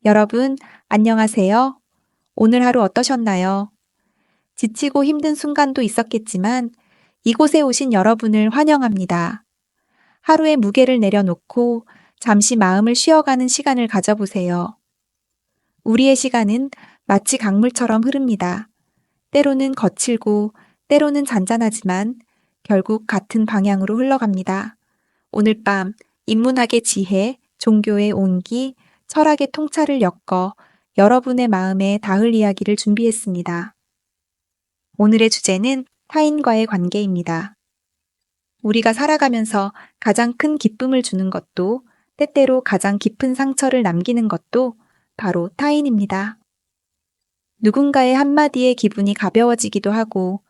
여러분, 안녕하세요. 오늘 하루 어떠셨나요? 지치고 힘든 순간도 있었겠지만 이곳에 오신 여러분을 환영합니다. 하루의 무게를 내려놓고 잠시 마음을 쉬어가는 시간을 가져보세요. 우리의 시간은 마치 강물처럼 흐릅니다. 때로는 거칠고 때로는 잔잔하지만 결국 같은 방향으로 흘러갑니다. 오늘 밤 인문학의 지혜, 종교의 온기, 철학의 통찰을 엮어 여러분의 마음에 닿을 이야기를 준비했습니다. 오늘의 주제는 타인과의 관계입니다. 우리가 살아가면서 가장 큰 기쁨을 주는 것도 때때로 가장 깊은 상처를 남기는 것도 바로 타인입니다. 누군가의 한마디에 기분이 가벼워지기도 하고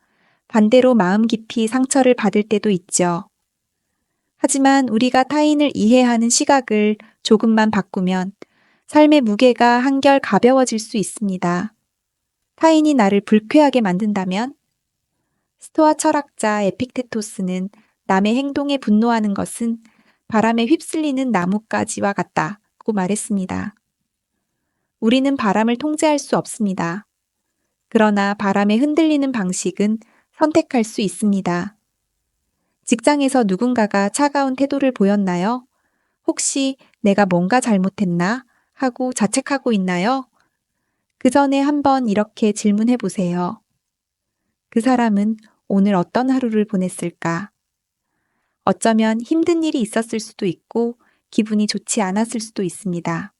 반대로 마음 깊이 상처를 받을 때도 있죠. 하지만 우리가 타인을 이해하는 시각을 조금만 바꾸면 삶의 무게가 한결 가벼워질 수 있습니다. 타인이 나를 불쾌하게 만든다면? 스토아 철학자 에픽테토스는 남의 행동에 분노하는 것은 바람에 휩쓸리는 나뭇가지와 같다고 말했습니다. 우리는 바람을 통제할 수 없습니다. 그러나 바람에 흔들리는 방식은 선택할 수 있습니다. 직장에서 누군가가 차가운 태도를 보였나요? 혹시 내가 뭔가 잘못했나? 하고 자책하고 있나요? 그 전에 한번 이렇게 질문해 보세요. 그 사람은 오늘 어떤 하루를 보냈을까? 어쩌면 힘든 일이 있었을 수도 있고 기분이 좋지 않았을 수도 있습니다.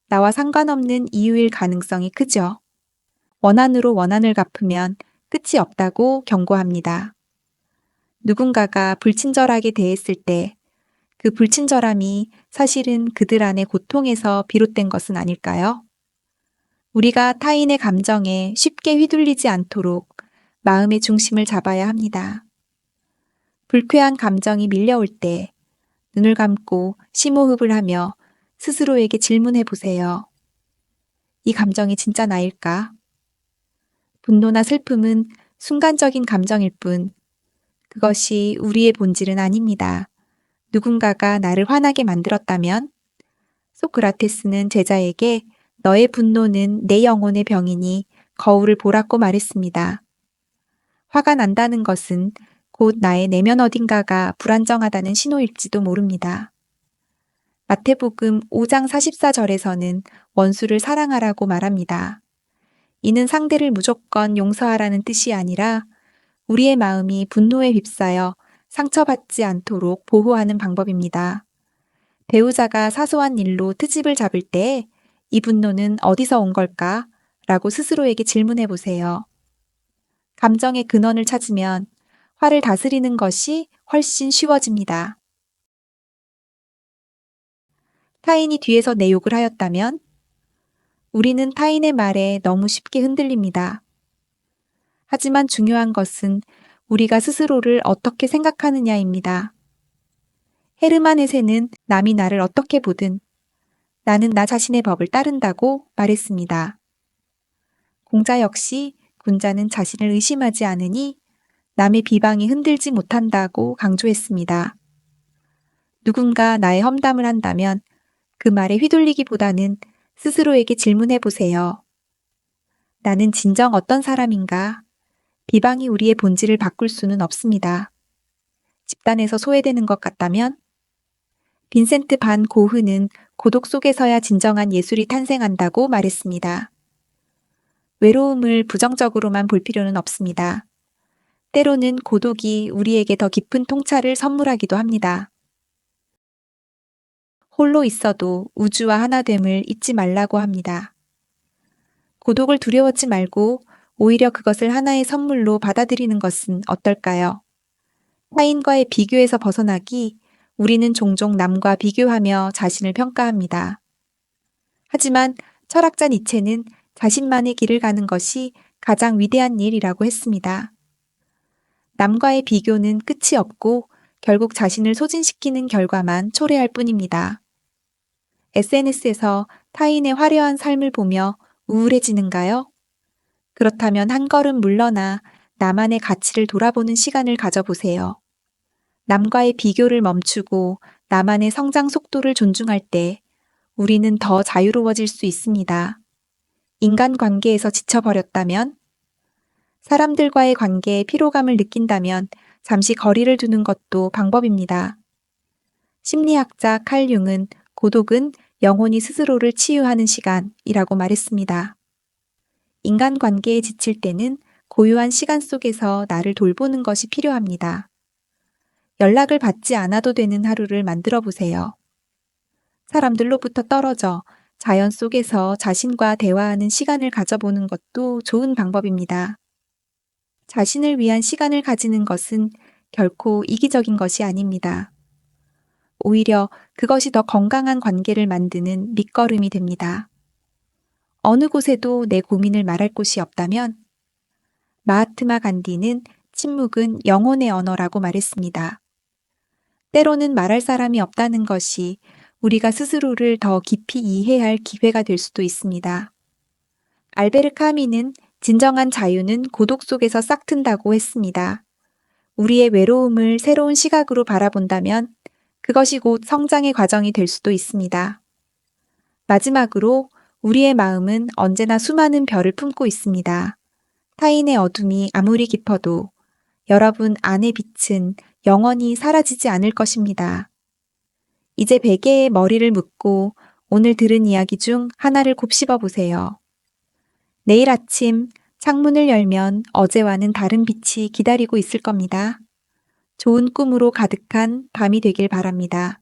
나와 상관없는 이유일 가능성이 크죠. 원한으로 원한을 갚으면 끝이 없다고 경고합니다. 누군가가 불친절하게 대했을 때 그 불친절함이 사실은 그들 안의 고통에서 비롯된 것은 아닐까요? 우리가 타인의 감정에 쉽게 휘둘리지 않도록 마음의 중심을 잡아야 합니다. 불쾌한 감정이 밀려올 때 눈을 감고 심호흡을 하며 스스로에게 질문해 보세요. 이 감정이 진짜 나일까? 분노나 슬픔은 순간적인 감정일 뿐 그것이 우리의 본질은 아닙니다. 누군가가 나를 화나게 만들었다면 소크라테스는 제자에게 너의 분노는 내 영혼의 병이니 거울을 보라고 말했습니다. 화가 난다는 것은 곧 나의 내면 어딘가가 불안정하다는 신호일지도 모릅니다. 마태복음 5장 44절에서는 원수를 사랑하라고 말합니다. 이는 상대를 무조건 용서하라는 뜻이 아니라 우리의 마음이 분노에 휩싸여 상처받지 않도록 보호하는 방법입니다. 배우자가 사소한 일로 트집을 잡을 때 이 분노는 어디서 온 걸까? 라고 스스로에게 질문해 보세요. 감정의 근원을 찾으면 화를 다스리는 것이 훨씬 쉬워집니다. 타인이 뒤에서 내 욕을 하였다면? 우리는 타인의 말에 너무 쉽게 흔들립니다. 하지만 중요한 것은 우리가 스스로를 어떻게 생각하느냐입니다. 헤르만 헤세는 남이 나를 어떻게 보든 나는 나 자신의 법을 따른다고 말했습니다. 공자 역시 군자는 자신을 의심하지 않으니 남의 비방이 흔들지 못한다고 강조했습니다. 누군가 나의 험담을 한다면 그 말에 휘둘리기보다는 스스로에게 질문해 보세요. 나는 진정 어떤 사람인가? 비방이 우리의 본질을 바꿀 수는 없습니다. 집단에서 소외되는 것 같다면? 빈센트 반 고흐는 고독 속에서야 진정한 예술이 탄생한다고 말했습니다. 외로움을 부정적으로만 볼 필요는 없습니다. 때로는 고독이 우리에게 더 깊은 통찰을 선물하기도 합니다. 홀로 있어도 우주와 하나됨을 잊지 말라고 합니다. 고독을 두려워하지 말고 오히려 그것을 하나의 선물로 받아들이는 것은 어떨까요? 타인과의 비교에서 벗어나기 우리는 종종 남과 비교하며 자신을 평가합니다. 하지만 철학자 니체는 자신만의 길을 가는 것이 가장 위대한 일이라고 했습니다. 남과의 비교는 끝이 없고 결국 자신을 소진시키는 결과만 초래할 뿐입니다. SNS에서 타인의 화려한 삶을 보며 우울해지는가요? 그렇다면 한 걸음 물러나 나만의 가치를 돌아보는 시간을 가져보세요. 남과의 비교를 멈추고 나만의 성장 속도를 존중할 때 우리는 더 자유로워질 수 있습니다. 인간관계에서 지쳐버렸다면, 사람들과의 관계에 피로감을 느낀다면 잠시 거리를 두는 것도 방법입니다. 심리학자 칼 융은 고독은 영혼이 스스로를 치유하는 시간이라고 말했습니다. 인간관계에 지칠 때는 고요한 시간 속에서 나를 돌보는 것이 필요합니다. 연락을 받지 않아도 되는 하루를 만들어 보세요. 사람들로부터 떨어져 자연 속에서 자신과 대화하는 시간을 가져보는 것도 좋은 방법입니다. 자신을 위한 시간을 가지는 것은 결코 이기적인 것이 아닙니다. 오히려 그것이 더 건강한 관계를 만드는 밑거름이 됩니다. 어느 곳에도 내 고민을 말할 곳이 없다면 마하트마 간디는 침묵은 영혼의 언어라고 말했습니다. 때로는 말할 사람이 없다는 것이 우리가 스스로를 더 깊이 이해할 기회가 될 수도 있습니다. 알베르 카미는 진정한 자유는 고독 속에서 싹튼다고 했습니다. 우리의 외로움을 새로운 시각으로 바라본다면 그것이 곧 성장의 과정이 될 수도 있습니다. 마지막으로 우리의 마음은 언제나 수많은 별을 품고 있습니다. 타인의 어둠이 아무리 깊어도 여러분 안의 빛은 영원히 사라지지 않을 것입니다. 이제 베개에 머리를 묶고 오늘 들은 이야기 중 하나를 곱씹어 보세요. 내일 아침 창문을 열면 어제와는 다른 빛이 기다리고 있을 겁니다. 좋은 꿈으로 가득한 밤이 되길 바랍니다.